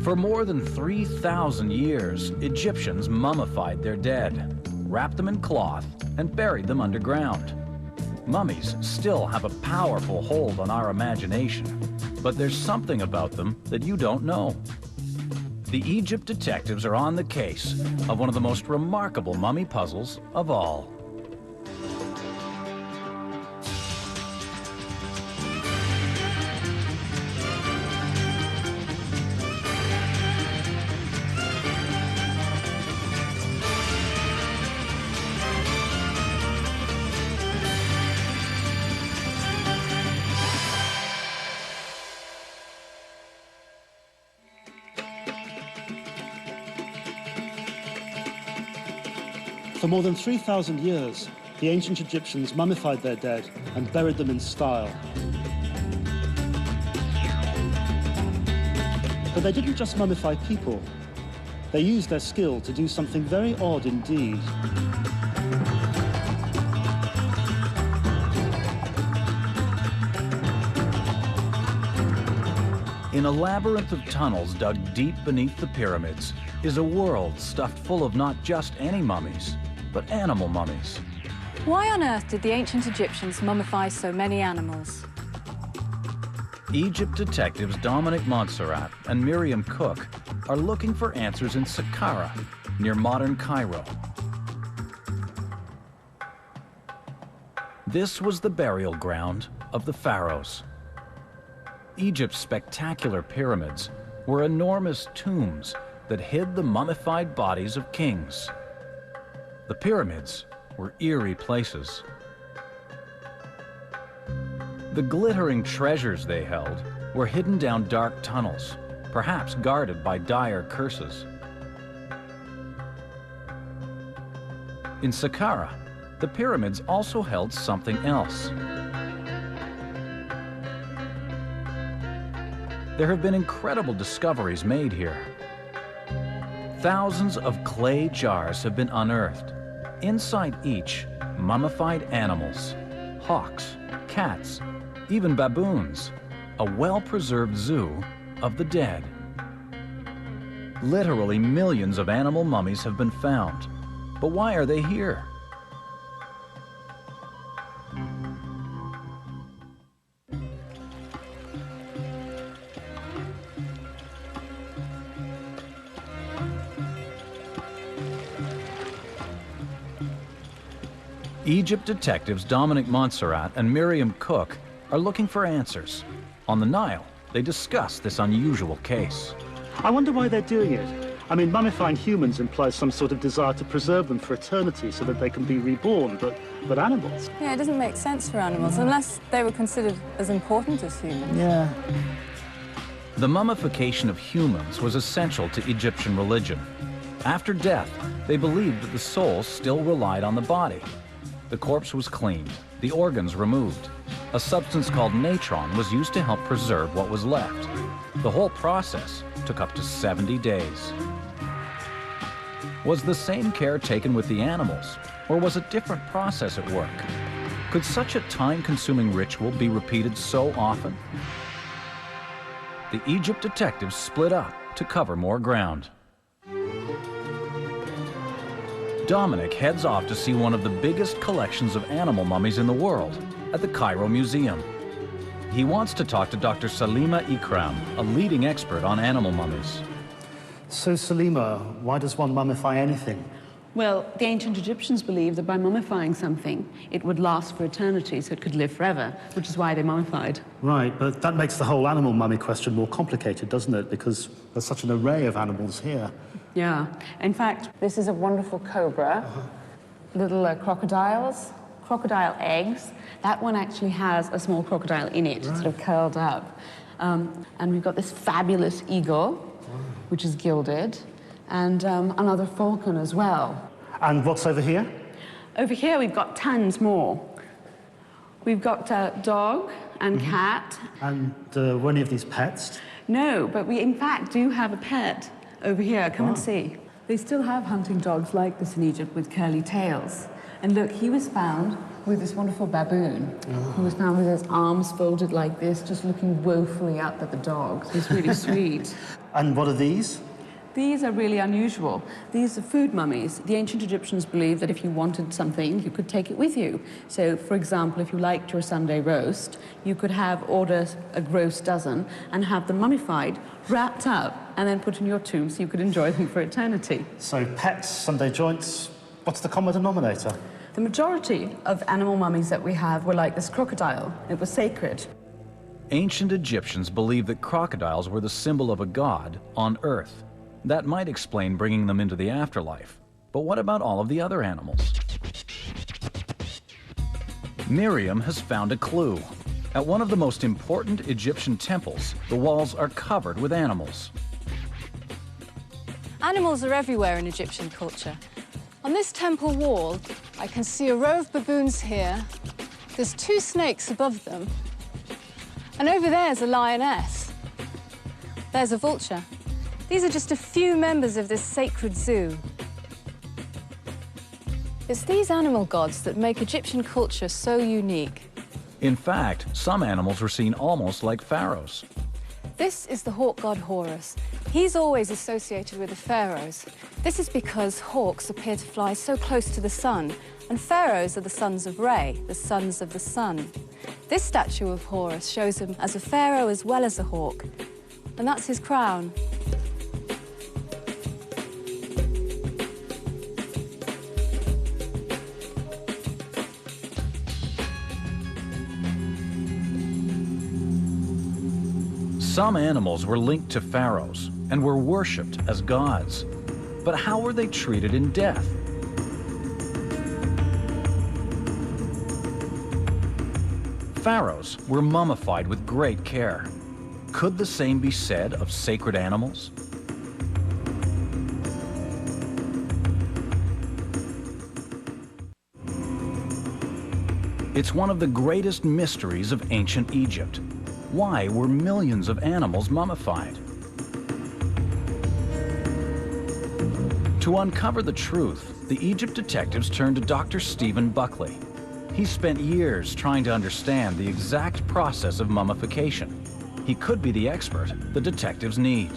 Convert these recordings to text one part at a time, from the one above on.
For more than 3,000 years, Egyptians mummified their dead, wrapped them in cloth, and buried them underground. Mummies still have a powerful hold on our imagination, but there's something about them that you don't know. The Egypt detectives are on the case of one of the most remarkable mummy puzzles of all. For more than 3,000 years, the ancient Egyptians mummified their dead and buried them in style. But they didn't just mummify people. They used their skill to do something very odd indeed. In a labyrinth of tunnels dug deep beneath the pyramids is a world stuffed full of not just any mummies, but animal mummies. Why on earth did the ancient Egyptians mummify so many animals? Egypt detectives Dominic Montserrat and Miriam Cook are looking for answers in Saqqara, near modern Cairo. This was the burial ground of the pharaohs. Egypt's spectacular pyramids were enormous tombs that hid the mummified bodies of kings. The pyramids were eerie places. The glittering treasures they held were hidden down dark tunnels, perhaps guarded by dire curses. In Saqqara, the pyramids also held something else. There have been incredible discoveries made here. Thousands of clay jars have been unearthed. Inside each, mummified animals, hawks, cats, even baboons, a well-preserved zoo of the dead. Literally millions of animal mummies have been found. But why are they here? Egypt detectives Dominic Montserrat and Miriam Cook are looking for answers. On the Nile, they discuss this unusual case. I wonder why they're doing it. I mean, mummifying humans implies some sort of desire to preserve them for eternity so that they can be reborn, but animals? Yeah, it doesn't make sense for animals, unless they were considered as important as humans. Yeah. The mummification of humans was essential to Egyptian religion. After death, they believed that the soul still relied on the body. The corpse was cleaned, the organs removed. A substance called natron was used to help preserve what was left. The whole process took up to 70 days. Was the same care taken with the animals, or was a different process at work? Could such a time-consuming ritual be repeated so often? The Egypt detectives split up to cover more ground. Dominic heads off to see one of the biggest collections of animal mummies in the world at the Cairo Museum. He wants to talk to Dr. Salima Ikram, a leading expert on animal mummies. So, Salima, why does one mummify anything? Well, the ancient Egyptians believed that by mummifying something, it would last for eternity, so it could live forever, which is why they mummified. Right, but that makes the whole animal mummy question more complicated, doesn't it? Because there's such an array of animals here. Yeah. In fact, this is a wonderful cobra, little crocodiles, crocodile eggs. That one actually has a small crocodile in it, sort of curled up. And we've got this fabulous eagle, which is gilded, and another falcon as well. And what's over here? Over here, we've got tons more. We've got dog and cat. And were any of these pets? No, but we in fact do have a pet over here. Come and see. They still have hunting dogs like this in Egypt with curly tails. And look, he was found with this wonderful baboon who was found with his arms folded like this, just looking woefully up at the dogs. He's really sweet. And what are these? These are really unusual. These are food mummies. The ancient Egyptians believed that if you wanted something, you could take it with you. So, for example, if you liked your Sunday roast, you could order a roast dozen and have them mummified, wrapped up, and then put in your tomb so you could enjoy them for eternity. So pets, Sunday joints, what's the common denominator? The majority of animal mummies that we have were like this crocodile. It was sacred. Ancient Egyptians believed that crocodiles were the symbol of a god on Earth. That might explain bringing them into the afterlife. But what about all of the other animals? Miriam has found a clue. At one of the most important Egyptian temples, the walls are covered with animals. Animals are everywhere in Egyptian culture. On this temple wall, I can see a row of baboons here. There's 2 snakes above them. And over there's a lioness. There's a vulture. These are just a few members of this sacred zoo. It's these animal gods that make Egyptian culture so unique. In fact, some animals were seen almost like pharaohs. This is the hawk god Horus. He's always associated with the pharaohs. This is because hawks appear to fly so close to the sun, and pharaohs are the sons of Re, the sons of the sun. This statue of Horus shows him as a pharaoh as well as a hawk, and that's his crown. Some animals were linked to pharaohs and were worshipped as gods. But how were they treated in death? Pharaohs were mummified with great care. Could the same be said of sacred animals? It's one of the greatest mysteries of ancient Egypt. Why were millions of animals mummified? To uncover the truth, the Egypt detectives turned to Dr. Stephen Buckley. He spent years trying to understand the exact process of mummification. He could be the expert the detectives need.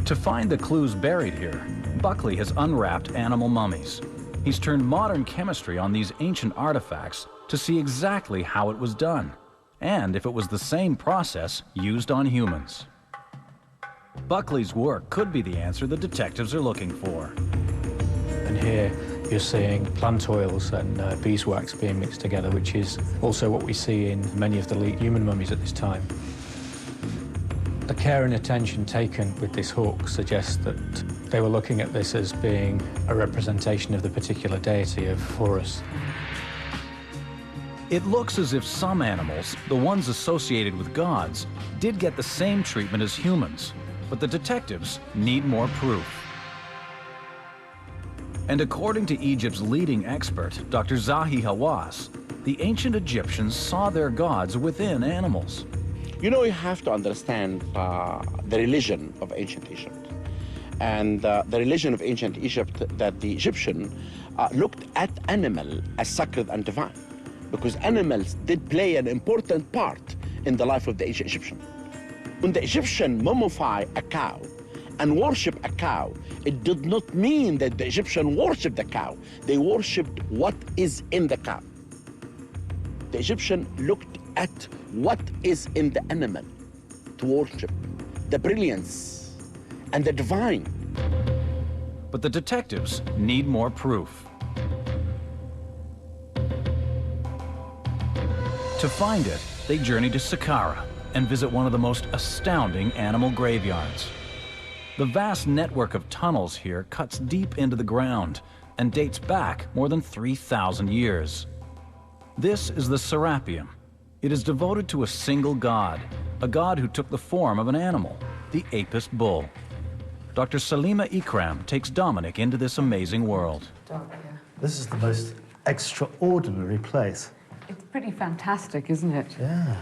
To find the clues buried here, Buckley has unwrapped animal mummies. He's turned modern chemistry on these ancient artifacts to see exactly how it was done, and if it was the same process used on humans. Buckley's work could be the answer the detectives are looking for. And here you're seeing plant oils and beeswax being mixed together, which is also what we see in many of the human mummies at this time. The care and attention taken with this hook suggests that they were looking at this as being a representation of the particular deity of Horus. It looks as if some animals, the ones associated with gods, did get the same treatment as humans, but the detectives need more proof. And according to Egypt's leading expert, Dr. Zahi Hawass, the ancient Egyptians saw their gods within animals. You know, you have to understand the religion of ancient Egypt. And the religion of ancient Egypt, that the Egyptian looked at animal as sacred and divine, because animals did play an important part in the life of the ancient Egyptian. When the Egyptian mummify a cow and worship a cow, it did not mean that the Egyptian worshiped the cow. They worshipped what is in the cow. The Egyptian looked at what is in the animal to worship, the brilliance and the divine. But the detectives need more proof. To find it, they journey to Saqqara and visit one of the most astounding animal graveyards. The vast network of tunnels here cuts deep into the ground and dates back more than 3,000 years. This is the Serapeum. It is devoted to a single god, a god who took the form of an animal, the Apis bull. Dr. Salima Ikram takes Dominic into this amazing world. This is the most extraordinary place. It's pretty fantastic, isn't it? Yeah.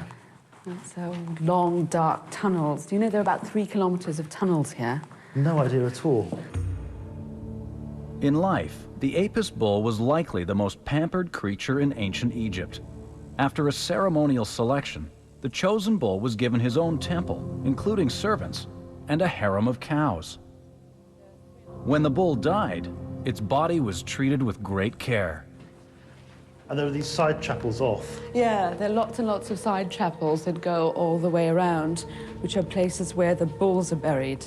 It's long, dark tunnels. Do you know there are about 3 kilometers of tunnels here? No idea at all. In life, The Apis bull was likely the most pampered creature in ancient Egypt. After a ceremonial selection, the chosen bull was given his own temple, including servants, and a harem of cows. When the bull died, its body was treated with great care. And there are these side chapels off. Yeah, there are lots and lots of side chapels that go all the way around, which are places where the bulls are buried.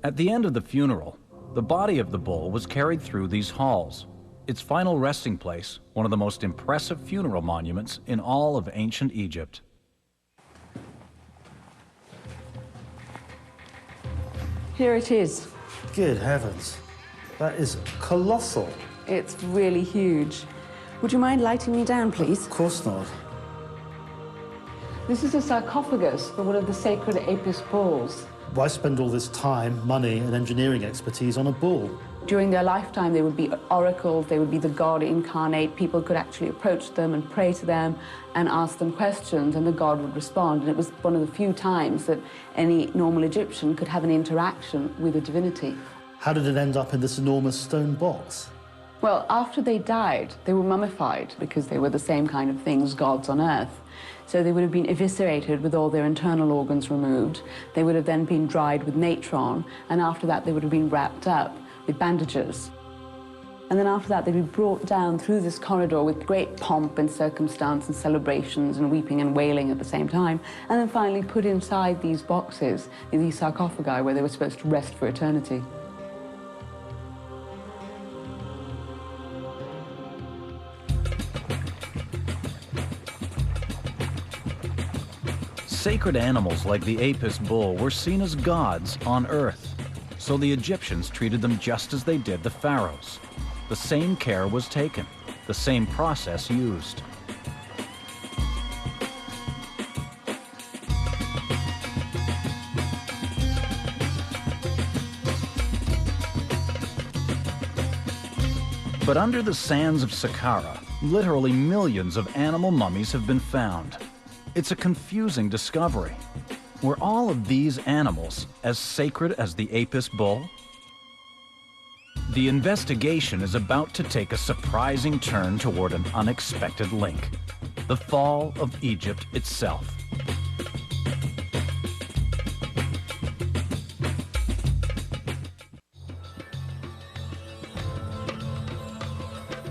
At the end of the funeral, the body of the bull was carried through these halls. Its final resting place, one of the most impressive funeral monuments in all of ancient Egypt. Here it is. Good heavens. That is colossal. It's really huge. Would you mind lighting me down, please? Of course not. This is a sarcophagus for one of the sacred Apis bulls. Why spend all this time, money, and engineering expertise on a bull? During their lifetime, they would be oracles, they would be the god incarnate. People could actually approach them and pray to them and ask them questions, and the god would respond. And it was one of the few times that any normal Egyptian could have an interaction with a divinity. How did it end up in this enormous stone box? Well, after they died, they were mummified because they were the same kind of things, gods on earth. So they would have been eviscerated with all their internal organs removed. They would have then been dried with natron, and after that they would have been wrapped up with bandages. And then after that they'd be brought down through this corridor with great pomp and circumstance and celebrations and weeping and wailing at the same time, and then finally put inside these boxes, in these sarcophagi where they were supposed to rest for eternity. Sacred animals like the Apis bull were seen as gods on earth, so the Egyptians treated them just as they did the pharaohs. The same care was taken, the same process used. But under the sands of Saqqara, literally millions of animal mummies have been found. It's a confusing discovery. Were all of these animals as sacred as the Apis bull? The investigation is about to take a surprising turn toward an unexpected link: the fall of Egypt itself.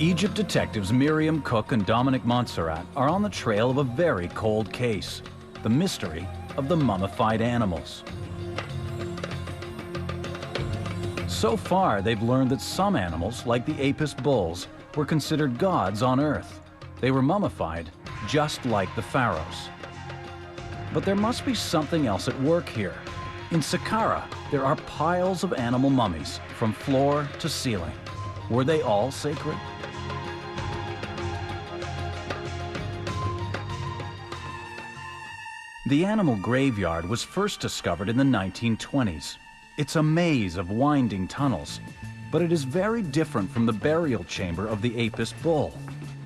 Egypt detectives Miriam Cook and Dominic Montserrat are on the trail of a very cold case: the mystery of the mummified animals. So far, they've learned that some animals, like the Apis bulls, were considered gods on Earth. They were mummified, just like the pharaohs. But there must be something else at work here. In Saqqara, there are piles of animal mummies, from floor to ceiling. Were they all sacred? The animal graveyard was first discovered in the 1920s. It's a maze of winding tunnels, but it is very different from the burial chamber of the Apis bull.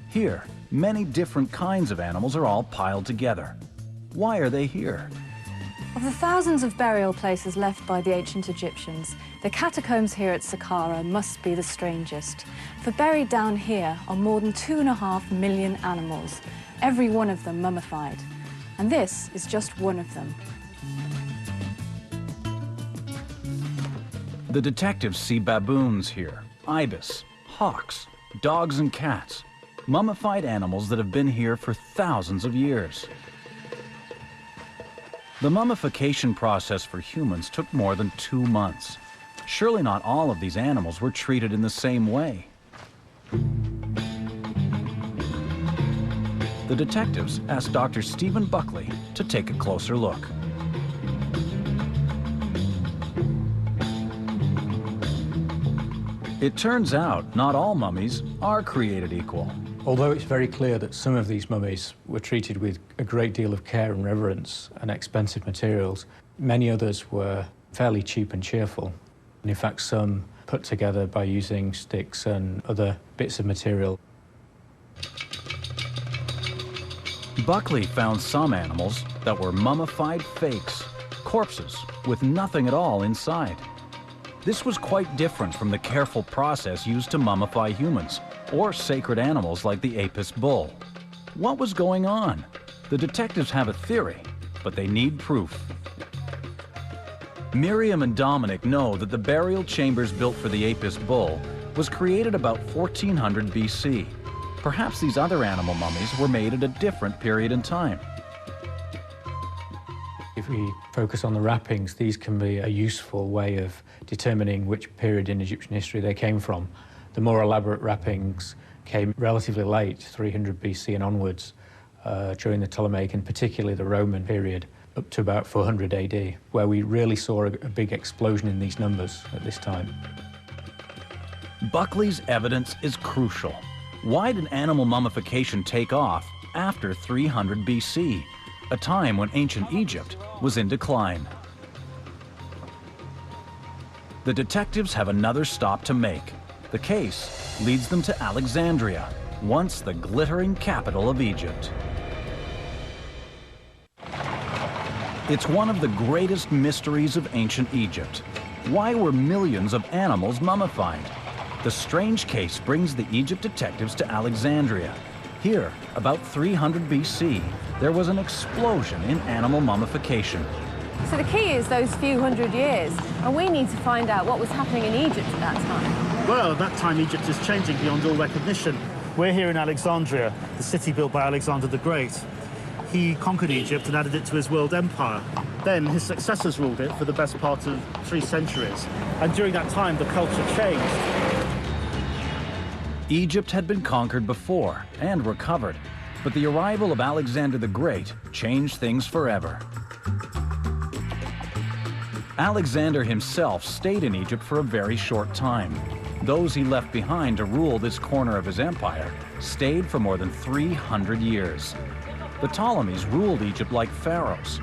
Here, many different kinds of animals are all piled together. Why are they here? Of the thousands of burial places left by the ancient Egyptians, the catacombs here at Saqqara must be the strangest. For buried down here are more than 2.5 million animals, every one of them mummified. And this is just one of them. The detectives see baboons here, ibis, hawks, dogs and cats, mummified animals that have been here for thousands of years. The mummification process for humans took more than 2 months. Surely not all of these animals were treated in the same way. The detectives asked Dr. Stephen Buckley to take a closer look. It turns out not all mummies are created equal. Although it's very clear that some of these mummies were treated with a great deal of care and reverence and expensive materials, many others were fairly cheap and cheerful. And in fact, some put together by using sticks and other bits of material. Buckley found some animals that were mummified fakes, corpses with nothing at all inside. This was quite different from the careful process used to mummify humans or sacred animals like the Apis bull. What was going on? The detectives have a theory, but they need proof. Miriam and Dominic know that the burial chambers built for the Apis bull was created about 1400 BC. Perhaps these other animal mummies were made at a different period in time. If we focus on the wrappings, these can be a useful way of determining which period in Egyptian history they came from. The more elaborate wrappings came relatively late, 300 BC and onwards, during the Ptolemaic and particularly the Roman period, up to about 400 AD, where we really saw a big explosion in these numbers at this time. Buckley's evidence is crucial. Why did animal mummification take off after 300 BC, a time when ancient Egypt was in decline? The detectives have another stop to make. The case leads them to Alexandria, once the glittering capital of Egypt. It's one of the greatest mysteries of ancient Egypt. Why were millions of animals mummified? The strange case brings the Egypt detectives to Alexandria. Here, about 300 BC, there was an explosion in animal mummification. So the key is those few hundred years, and we need to find out what was happening in Egypt at that time. Well, at that time, Egypt is changing beyond all recognition. We're here in Alexandria, the city built by Alexander the Great. He conquered Egypt and added it to his world empire. Then his successors ruled it for the best part of 3 centuries. And during that time, the culture changed. Egypt had been conquered before and recovered, but the arrival of Alexander the Great changed things forever. Alexander himself stayed in Egypt for a very short time. Those he left behind to rule this corner of his empire stayed for more than 300 years. The Ptolemies ruled Egypt like pharaohs.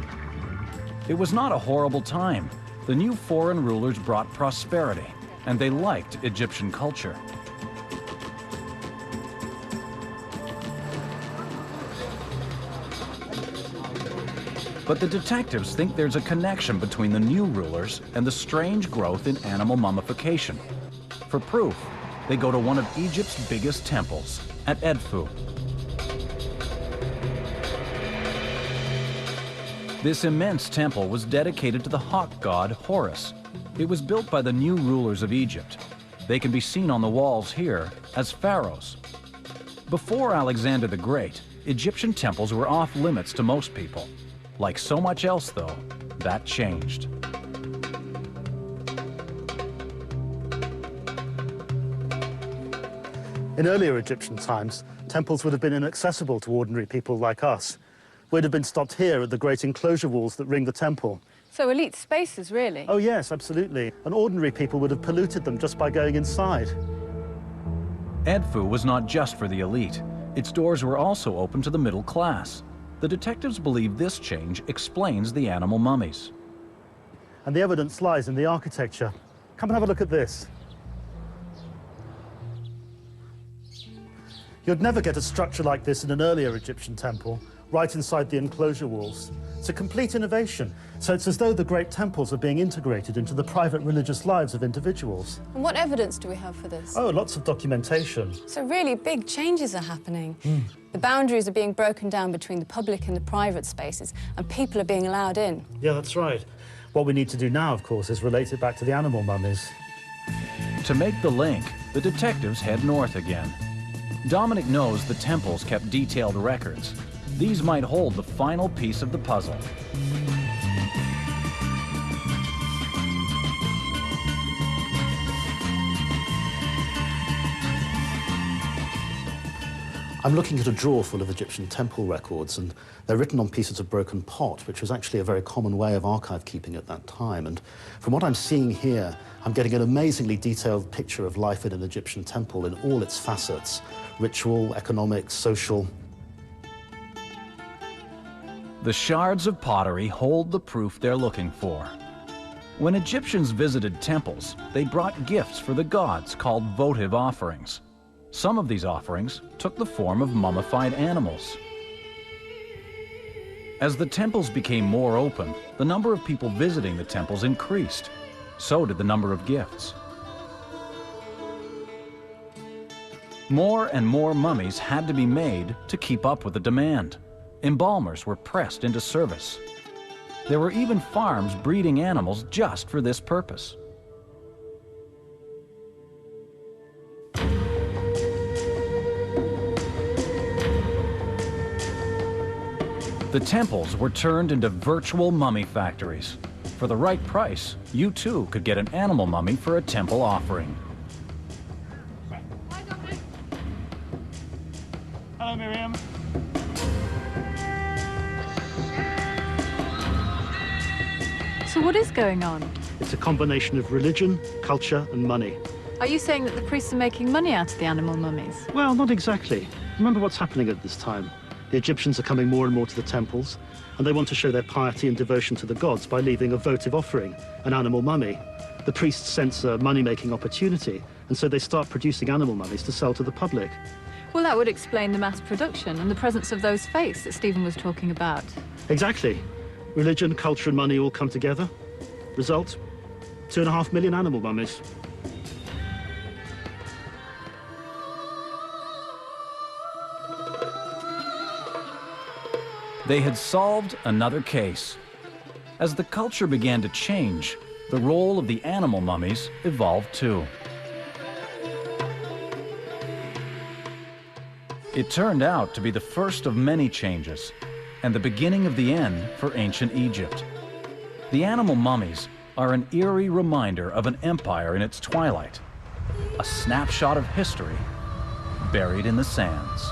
It was not a horrible time. The new foreign rulers brought prosperity, and they liked Egyptian culture. But the detectives think there's a connection between the new rulers and the strange growth in animal mummification. For proof, they go to one of Egypt's biggest temples, at Edfu. This immense temple was dedicated to the hawk god Horus. It was built by the new rulers of Egypt. They can be seen on the walls here as pharaohs. Before Alexander the Great, Egyptian temples were off limits to most people. Like so much else, though, that changed. In earlier Egyptian times, temples would have been inaccessible to ordinary people like us. We'd have been stopped here at the great enclosure walls that ring the temple. So elite spaces, really? Oh yes, absolutely. And ordinary people would have polluted them just by going inside. Edfu was not just for the elite. Its doors were also open to the middle class. The detectives believe this change explains the animal mummies. And the evidence lies in the architecture. Come and have a look at this. You'd never get a structure like this in an earlier Egyptian temple, right inside the enclosure walls. It's a complete innovation. So it's as though the great temples are being integrated into the private religious lives of individuals. And what evidence do we have for this? Oh, lots of documentation. So really big changes are happening. The boundaries are being broken down between the public and the private spaces, and people are being allowed in. Yeah, that's right. What we need to do now, of course, is relate it back to the animal mummies. To make the link, the detectives head north again. Dominic knows the temples kept detailed records. These might hold the final piece of the puzzle. I'm looking at a drawer full of Egyptian temple records, and they're written on pieces of broken pot, which was actually a very common way of archive keeping at that time. And from what I'm seeing here, I'm getting an amazingly detailed picture of life in an Egyptian temple in all its facets: ritual, economic, social. The shards of pottery hold the proof they're looking for. When Egyptians visited temples, they brought gifts for the gods called votive offerings. Some of these offerings took the form of mummified animals. As the temples became more open, the number of people visiting the temples increased. So did the number of gifts. More and more mummies had to be made to keep up with the demand. Embalmers were pressed into service. There were even farms breeding animals just for this purpose. The temples were turned into virtual mummy factories. For the right price, you too could get an animal mummy for a temple offering. Hello, Miriam. So what is going on? It's a combination of religion, culture, and money. Are you saying that the priests are making money out of the animal mummies? Well, not exactly. Remember what's happening at this time. The Egyptians are coming more and more to the temples, and they want to show their piety and devotion to the gods by leaving a votive offering, an animal mummy. The priests sense a money-making opportunity, and so they start producing animal mummies to sell to the public. Well, that would explain the mass production and the presence of those faiths that Stephen was talking about. Exactly. Religion, culture, and money all come together. Result, 2.5 million animal mummies. They had solved another case. As the culture began to change, the role of the animal mummies evolved too. It turned out to be the first of many changes, and the beginning of the end for ancient Egypt. The animal mummies are an eerie reminder of an empire in its twilight, a snapshot of history buried in the sands.